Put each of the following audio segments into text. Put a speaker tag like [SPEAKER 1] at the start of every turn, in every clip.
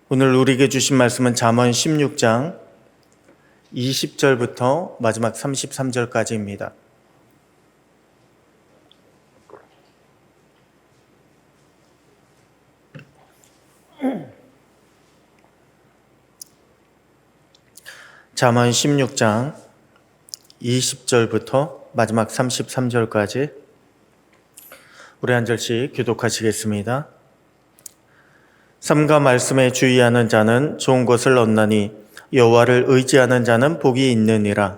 [SPEAKER 1] 오늘 우리에게 주신 말씀은 잠언 16장 20절부터 마지막 33절까지입니다. 잠언 16장 20절부터 마지막 33절까지 우리 한 절씩 교독하시겠습니다. 삼가 말씀에 주의하는 자는 좋은 것을 얻나니 여호와를 의지하는 자는 복이 있느니라.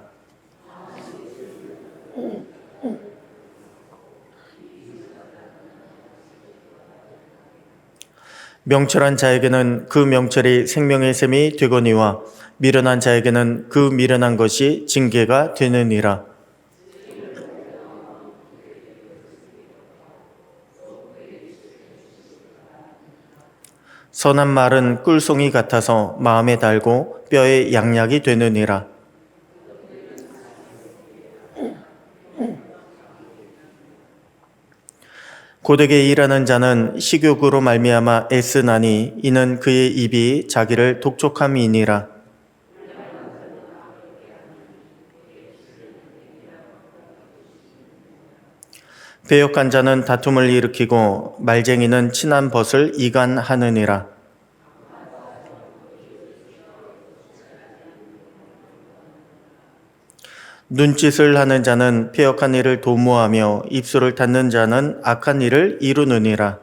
[SPEAKER 1] 명철한 자에게는 그 명철이 생명의 샘이 되거니와 미련한 자에게는 그 미련한 것이 징계가 되느니라. 선한 말은 꿀송이 같아서 마음에 달고 뼈에 양약이 되느니라. 고되게 일하는 자는 식욕으로 말미암아 애쓰나니 이는 그의 입이 자기를 독촉함이니라. 배역한 자는 다툼을 일으키고 말쟁이는 친한 벗을 이간하느니라. 눈짓을 하는 자는 패역한 일을 도모하며 입술을 닫는 자는 악한 일을 이루느니라.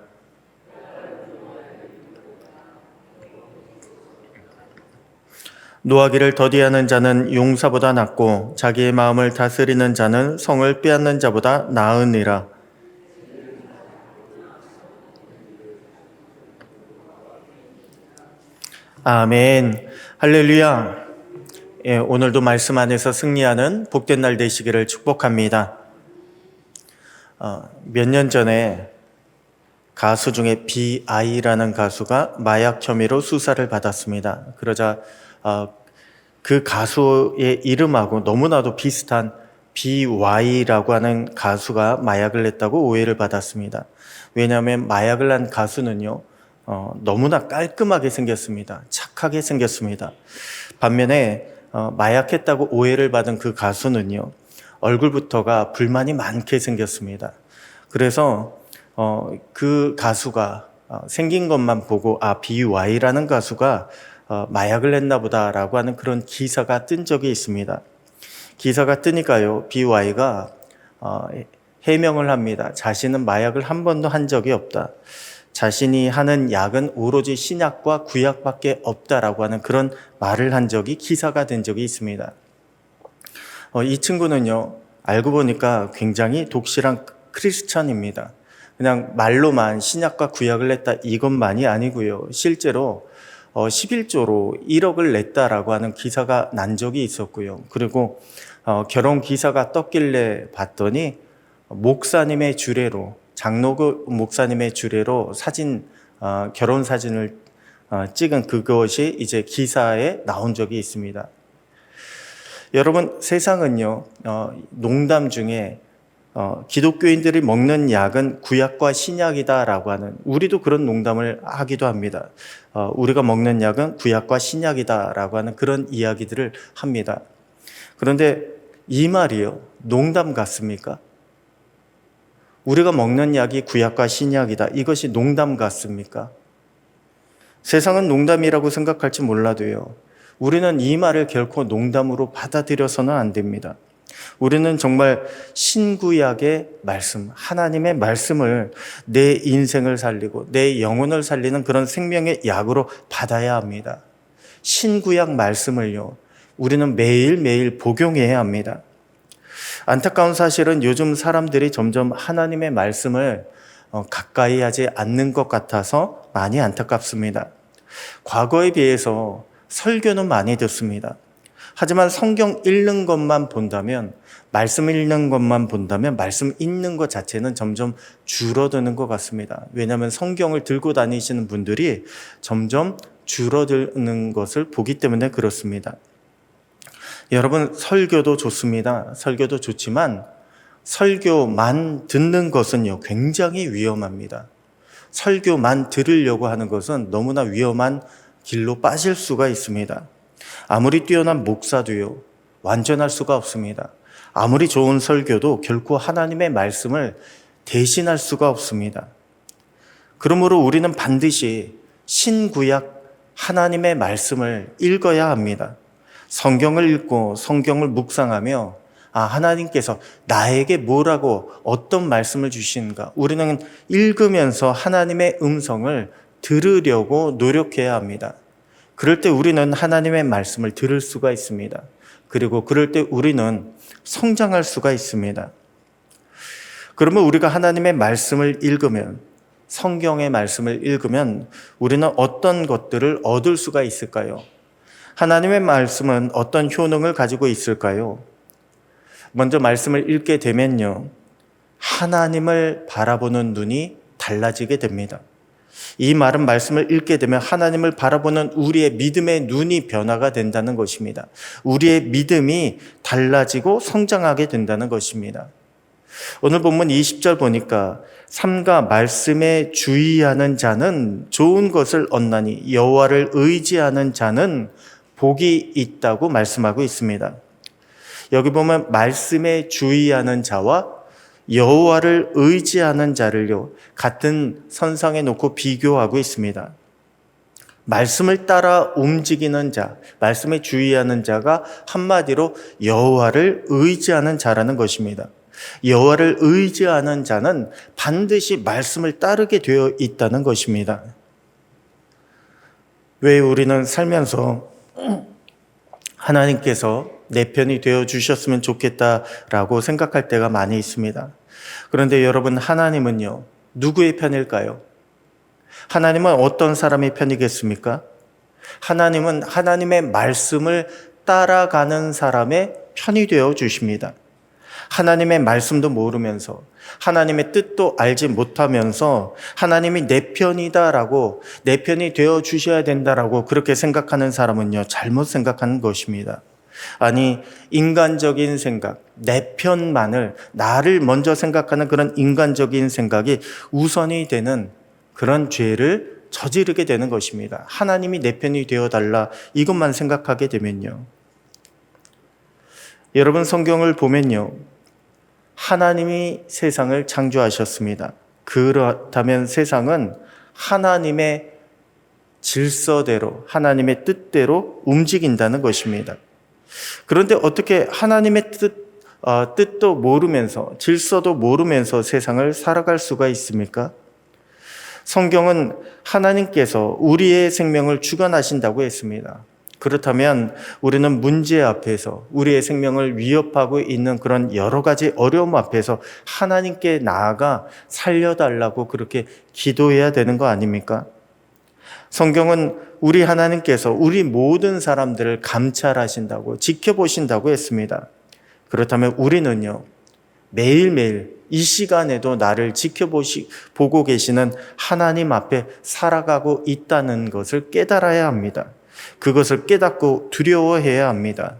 [SPEAKER 1] 노하기를 더디하는 자는 용사보다 낫고 자기의 마음을 다스리는 자는 성을 빼앗는 자보다 나으니라. 아멘. 할렐루야. 오늘도 말씀 안에서 승리하는 복된 날 되시기를 축복합니다. 몇 년 전에 가수 중에 B.I.라는 가수가 마약 혐의로 수사를 받았습니다. 그러자 그 가수의 이름하고 너무나도 비슷한 B.Y.라고 하는 가수가 마약을 냈다고 오해를 받았습니다. 왜냐하면 마약을 한 가수는요, 너무나 깔끔하게 생겼습니다. 착하게 생겼습니다. 반면에 마약했다고 오해를 받은 그 가수는요, 얼굴부터가 불만이 많게 생겼습니다. 그래서 그 가수가 생긴 것만 보고 BY라는 가수가 마약을 했나 보다라고 하는 그런 기사가 뜬 적이 있습니다. 기사가 뜨니까요, BY가 해명을 합니다. 자신은 마약을 한 번도 한 적이 없다. 자신이 하는 약은 오로지 신약과 구약밖에 없다라고 하는 그런 말을 한 적이 기사가 된 적이 있습니다. 이 친구는요, 알고 보니까 굉장히 독실한 크리스찬입니다. 그냥 말로만 신약과 구약을 냈다 이것만이 아니고요. 실제로 11조로 1억을 냈다라고 하는 기사가 난 적이 있었고요. 그리고 결혼 기사가 떴길래 봤더니 목사님의 주례로, 장로교 목사님의 주례로 결혼 사진을 찍은 그것이 이제 기사에 나온 적이 있습니다. 여러분, 세상은요, 농담 중에 기독교인들이 먹는 약은 구약과 신약이다라고 하는, 우리도 그런 농담을 하기도 합니다. 우리가 먹는 약은 구약과 신약이다라고 하는 그런 이야기들을 합니다. 그런데 이 말이요, 농담 같습니까? 우리가 먹는 약이 구약과 신약이다. 이것이 농담 같습니까? 세상은 농담이라고 생각할지 몰라도요, 우리는 이 말을 결코 농담으로 받아들여서는 안 됩니다. 우리는 정말 신구약의 말씀, 하나님의 말씀을 내 인생을 살리고 내 영혼을 살리는 그런 생명의 약으로 받아야 합니다. 신구약 말씀을요, 우리는 매일매일 복용해야 합니다. 안타까운 사실은 요즘 사람들이 점점 하나님의 말씀을 가까이 하지 않는 것 같아서 많이 안타깝습니다. 과거에 비해서 설교는 많이 듣습니다. 하지만 성경 읽는 것만 본다면, 말씀 읽는 것만 본다면 말씀 읽는 것 자체는 점점 줄어드는 것 같습니다. 왜냐하면 성경을 들고 다니시는 분들이 점점 줄어드는 것을 보기 때문에 그렇습니다. 여러분, 설교도 좋습니다. 설교도 좋지만 설교만 듣는 것은요, 굉장히 위험합니다. 설교만 들으려고 하는 것은 너무나 위험한 길로 빠질 수가 있습니다. 아무리 뛰어난 목사도요, 완전할 수가 없습니다. 아무리 좋은 설교도 결코 하나님의 말씀을 대신할 수가 없습니다. 그러므로 우리는 반드시 신구약 하나님의 말씀을 읽어야 합니다. 성경을 읽고 성경을 묵상하며 하나님께서 나에게 뭐라고 어떤 말씀을 주시는가, 우리는 읽으면서 하나님의 음성을 들으려고 노력해야 합니다. 그럴 때 우리는 하나님의 말씀을 들을 수가 있습니다. 그리고 그럴 때 우리는 성장할 수가 있습니다. 그러면 우리가 하나님의 말씀을 읽으면, 성경의 말씀을 읽으면 우리는 어떤 것들을 얻을 수가 있을까요? 하나님의 말씀은 어떤 효능을 가지고 있을까요? 먼저 말씀을 읽게 되면요, 하나님을 바라보는 눈이 달라지게 됩니다. 이 말은 말씀을 읽게 되면 하나님을 바라보는 우리의 믿음의 눈이 변화가 된다는 것입니다. 우리의 믿음이 달라지고 성장하게 된다는 것입니다. 오늘 본문 20절 보니까 삼가 말씀에 주의하는 자는 좋은 것을 얻나니 여호와를 의지하는 자는 복이 있다고 말씀하고 있습니다. 여기 보면 말씀에 주의하는 자와 여호와를 의지하는 자를요, 같은 선상에 놓고 비교하고 있습니다. 말씀을 따라 움직이는 자, 말씀에 주의하는 자가 한마디로 여호와를 의지하는 자라는 것입니다. 여호와를 의지하는 자는 반드시 말씀을 따르게 되어 있다는 것입니다. 왜 우리는 살면서 하나님께서 내 편이 되어 주셨으면 좋겠다라고 생각할 때가 많이 있습니다. 그런데 여러분, 하나님은요, 누구의 편일까요? 하나님은 어떤 사람의 편이겠습니까? 하나님은 하나님의 말씀을 따라가는 사람의 편이 되어 주십니다. 하나님의 말씀도 모르면서, 하나님의 뜻도 알지 못하면서 하나님이 내 편이다라고, 내 편이 되어 주셔야 된다라고 그렇게 생각하는 사람은요, 잘못 생각하는 것입니다. 아니, 인간적인 생각, 내 편만을, 나를 먼저 생각하는 그런 인간적인 생각이 우선이 되는 그런 죄를 저지르게 되는 것입니다. 하나님이 내 편이 되어달라, 이것만 생각하게 되면요. 여러분, 성경을 보면요, 하나님이 세상을 창조하셨습니다. 그렇다면 세상은 하나님의 질서대로, 하나님의 뜻대로 움직인다는 것입니다. 그런데 어떻게 하나님의 뜻도 모르면서, 질서도 모르면서 세상을 살아갈 수가 있습니까? 성경은 하나님께서 우리의 생명을 주관하신다고 했습니다. 그렇다면 우리는 문제 앞에서, 우리의 생명을 위협하고 있는 그런 여러 가지 어려움 앞에서 하나님께 나아가 살려달라고 그렇게 기도해야 되는 거 아닙니까? 성경은 우리 하나님께서 우리 모든 사람들을 감찰하신다고, 지켜보신다고 했습니다. 그렇다면 우리는요, 매일매일 이 시간에도 나를 보고 계시는 하나님 앞에 살아가고 있다는 것을 깨달아야 합니다. 그것을 깨닫고 두려워해야 합니다.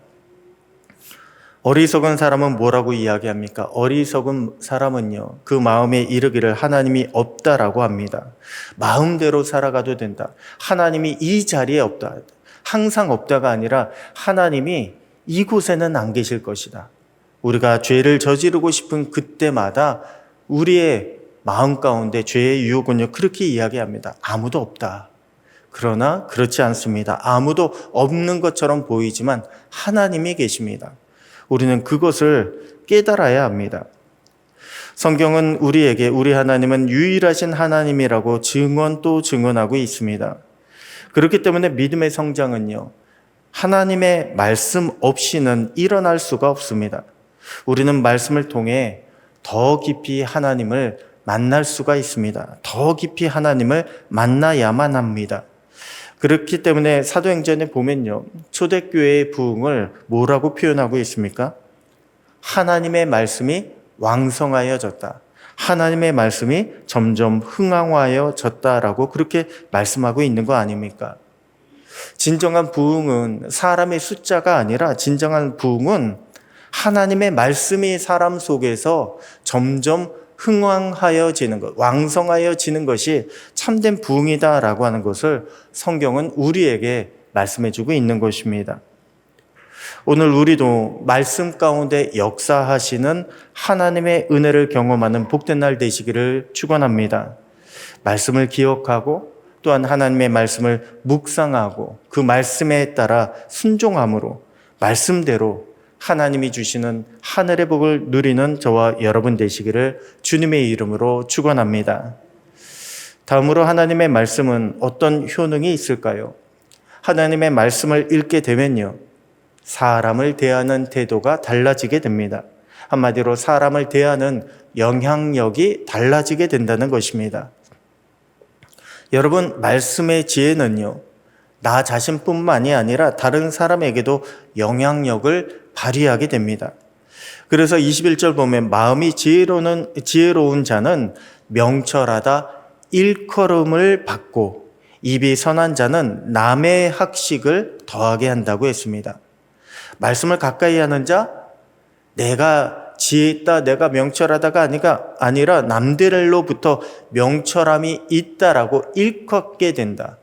[SPEAKER 1] 어리석은 사람은 뭐라고 이야기합니까? 어리석은 사람은요, 그 마음에 이르기를 하나님이 없다라고 합니다. 마음대로 살아가도 된다. 하나님이 이 자리에 없다. 항상 없다가 아니라 하나님이 이곳에는 안 계실 것이다. 우리가 죄를 저지르고 싶은 그때마다 우리의 마음 가운데 죄의 유혹은요, 그렇게 이야기합니다. 아무도 없다. 그러나 그렇지 않습니다. 아무도 없는 것처럼 보이지만 하나님이 계십니다. 우리는 그것을 깨달아야 합니다. 성경은 우리에게 우리 하나님은 유일하신 하나님이라고 증언하고 있습니다. 그렇기 때문에 믿음의 성장은요, 하나님의 말씀 없이는 일어날 수가 없습니다. 우리는 말씀을 통해 더 깊이 하나님을 만날 수가 있습니다. 더 깊이 하나님을 만나야만 합니다. 그렇기 때문에 사도행전에 보면요, 초대교회의 부흥을 뭐라고 표현하고 있습니까? 하나님의 말씀이 왕성하여졌다. 하나님의 말씀이 점점 흥황하여졌다라고 그렇게 말씀하고 있는 거 아닙니까? 진정한 부흥은 사람의 숫자가 아니라, 진정한 부흥은 하나님의 말씀이 사람 속에서 점점 흥왕하여지는 것, 왕성하여지는 것이 참된 부흥이다라고 하는 것을 성경은 우리에게 말씀해주고 있는 것입니다. 오늘 우리도 말씀 가운데 역사하시는 하나님의 은혜를 경험하는 복된 날 되시기를 축원합니다. 말씀을 기억하고 또한 하나님의 말씀을 묵상하고 그 말씀에 따라 순종함으로 말씀대로 하나님이 주시는 하늘의 복을 누리는 저와 여러분 되시기를 주님의 이름으로 축원합니다. 다음으로 하나님의 말씀은 어떤 효능이 있을까요? 하나님의 말씀을 읽게 되면요, 사람을 대하는 태도가 달라지게 됩니다. 한마디로 사람을 대하는 영향력이 달라지게 된다는 것입니다. 여러분, 말씀의 지혜는요, 나 자신뿐만이 아니라 다른 사람에게도 영향력을 발휘하게 됩니다. 그래서 21절 보면 마음이 지혜로운 자는 명철하다 일컬음을 받고 입이 선한 자는 남의 학식을 더하게 한다고 했습니다. 말씀을 가까이 하는 자, 내가 지혜 있다, 내가 명철하다가 아니라 남들로부터 명철함이 있다라고 일컫게 된다.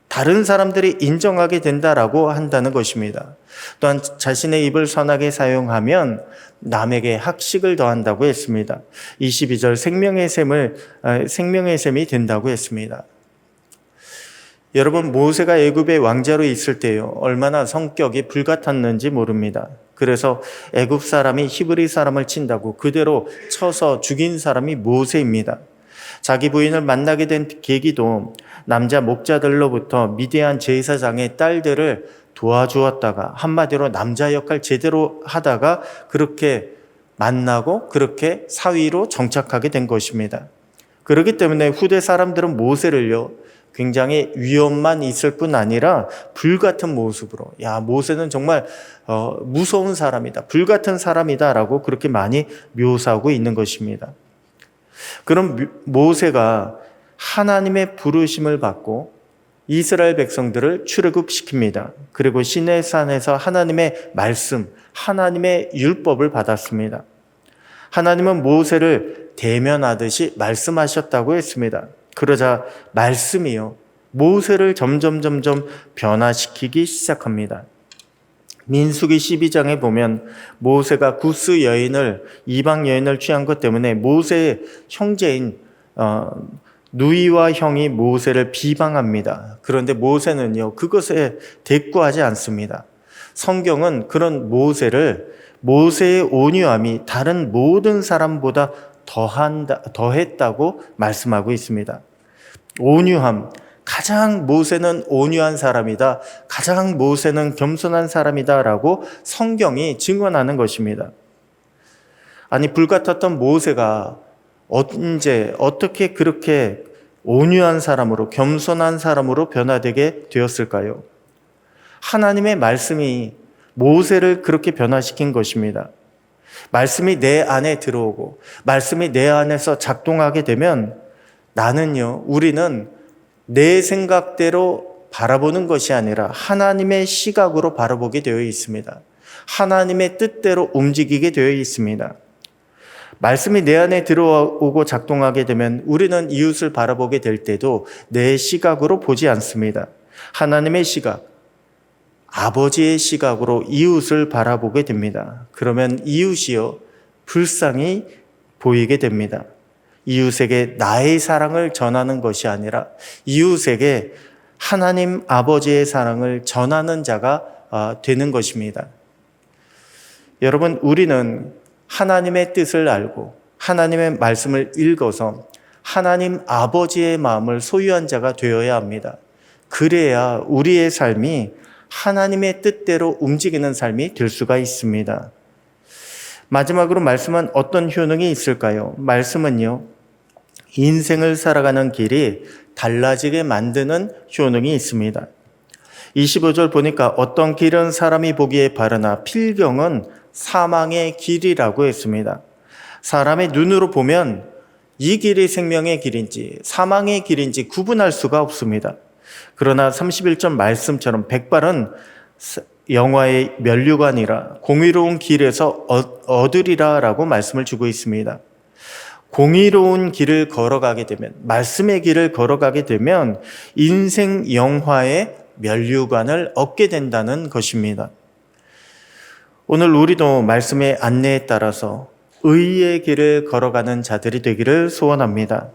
[SPEAKER 1] 다른 사람들이 인정하게 된다라고 한다는 것입니다. 또한 자신의 입을 선하게 사용하면 남에게 학식을 더한다고 했습니다. 22절 생명의 샘이 된다고 했습니다. 여러분, 모세가 애굽의 왕자로 있을 때요, 얼마나 성격이 불같았는지 모릅니다. 그래서 애굽 사람이 히브리 사람을 친다고 그대로 쳐서 죽인 사람이 모세입니다. 자기 부인을 만나게 된 계기도 남자 목자들로부터 미디안 제사장의 딸들을 도와주었다가 한마디로 남자 역할 제대로 하다가 그렇게 만나고 그렇게 사위로 정착하게 된 것입니다. 그렇기 때문에 후대 사람들은 모세를요, 굉장히 위험만 있을 뿐 아니라 불같은 모습으로, 야, 모세는 정말 무서운 사람이다, 불같은 사람이다라고 그렇게 많이 묘사하고 있는 것입니다. 그럼 모세가 하나님의 부르심을 받고 이스라엘 백성들을 출애굽시킵니다. 그리고 시내산에서 하나님의 말씀, 하나님의 율법을 받았습니다. 하나님은 모세를 대면하듯이 말씀하셨다고 했습니다. 그러자 말씀이요, 모세를 점점 변화시키기 시작합니다. 민수기 12장에 보면 모세가 구스 여인을, 이방 여인을 취한 것 때문에 모세의 형제인 누이와 형이 모세를 비방합니다. 그런데 모세는요, 그것에 대꾸하지 않습니다. 성경은 그런 모세의 온유함이 다른 모든 사람보다 더했다고 말씀하고 있습니다. 온유함, 가장 모세는 온유한 사람이다, 가장 모세는 겸손한 사람이다 라고 성경이 증언하는 것입니다. 아니, 불같았던 모세가 언제 어떻게 그렇게 온유한 사람으로, 겸손한 사람으로 변화되게 되었을까요? 하나님의 말씀이 모세를 그렇게 변화시킨 것입니다. 말씀이 내 안에 들어오고 말씀이 내 안에서 작동하게 되면 우리는 내 생각대로 바라보는 것이 아니라 하나님의 시각으로 바라보게 되어 있습니다. 하나님의 뜻대로 움직이게 되어 있습니다. 말씀이 내 안에 들어오고 작동하게 되면 우리는 이웃을 바라보게 될 때도 내 시각으로 보지 않습니다. 하나님의 시각, 아버지의 시각으로 이웃을 바라보게 됩니다. 그러면 이웃이요, 불쌍히 보이게 됩니다. 이웃에게 나의 사랑을 전하는 것이 아니라 이웃에게 하나님 아버지의 사랑을 전하는 자가 되는 것입니다. 여러분, 우리는 하나님의 뜻을 알고 하나님의 말씀을 읽어서 하나님 아버지의 마음을 소유한 자가 되어야 합니다. 그래야 우리의 삶이 하나님의 뜻대로 움직이는 삶이 될 수가 있습니다. 마지막으로 말씀은 어떤 효능이 있을까요? 말씀은요, 인생을 살아가는 길이 달라지게 만드는 효능이 있습니다. 25절 보니까 어떤 길은 사람이 보기에 바르나 필경은 사망의 길이라고 했습니다. 사람의 눈으로 보면 이 길이 생명의 길인지 사망의 길인지 구분할 수가 없습니다. 그러나 31절 말씀처럼 백발은 영화의 면류관이라 공의로운 길에서 얻으리라 라고 말씀을 주고 있습니다. 공의로운 길을 걸어가게 되면, 말씀의 길을 걸어가게 되면 인생 영화의 면류관을 얻게 된다는 것입니다. 오늘 우리도 말씀의 안내에 따라서 의의 길을 걸어가는 자들이 되기를 소원합니다.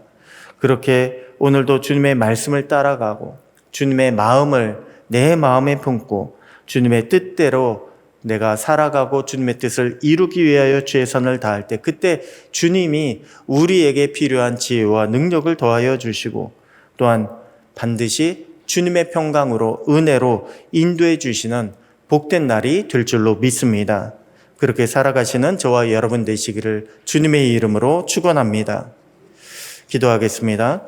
[SPEAKER 1] 그렇게 오늘도 주님의 말씀을 따라가고 주님의 마음을 내 마음에 품고 주님의 뜻대로 내가 살아가고 주님의 뜻을 이루기 위하여 최선을 다할 때, 그때 주님이 우리에게 필요한 지혜와 능력을 더하여 주시고 또한 반드시 주님의 평강으로 은혜로 인도해 주시는 복된 날이 될 줄로 믿습니다. 그렇게 살아가시는 저와 여러분 되시기를 주님의 이름으로 축원합니다. 기도하겠습니다.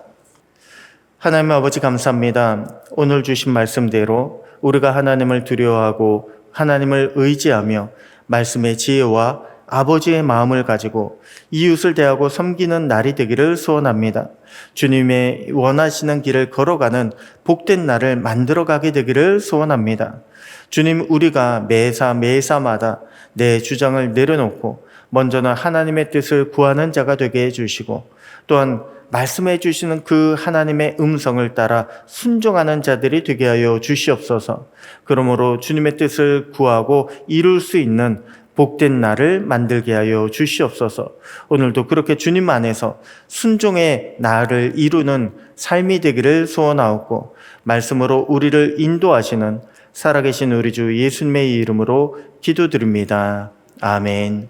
[SPEAKER 1] 하나님 아버지 감사합니다. 오늘 주신 말씀대로 우리가 하나님을 두려워하고 하나님을 의지하며 말씀의 지혜와 아버지의 마음을 가지고 이웃을 대하고 섬기는 날이 되기를 소원합니다. 주님의 원하시는 길을 걸어가는 복된 날을 만들어가게 되기를 소원합니다. 주님, 우리가 매사마다 내 주장을 내려놓고 먼저는 하나님의 뜻을 구하는 자가 되게 해주시고 또한 말씀해 주시는 그 하나님의 음성을 따라 순종하는 자들이 되게 하여 주시옵소서. 그러므로 주님의 뜻을 구하고 이룰 수 있는 복된 날을 만들게 하여 주시옵소서. 오늘도 그렇게 주님 안에서 순종의 날을 이루는 삶이 되기를 소원하옵고 말씀으로 우리를 인도하시는 살아계신 우리 주 예수님의 이름으로 기도드립니다. 아멘.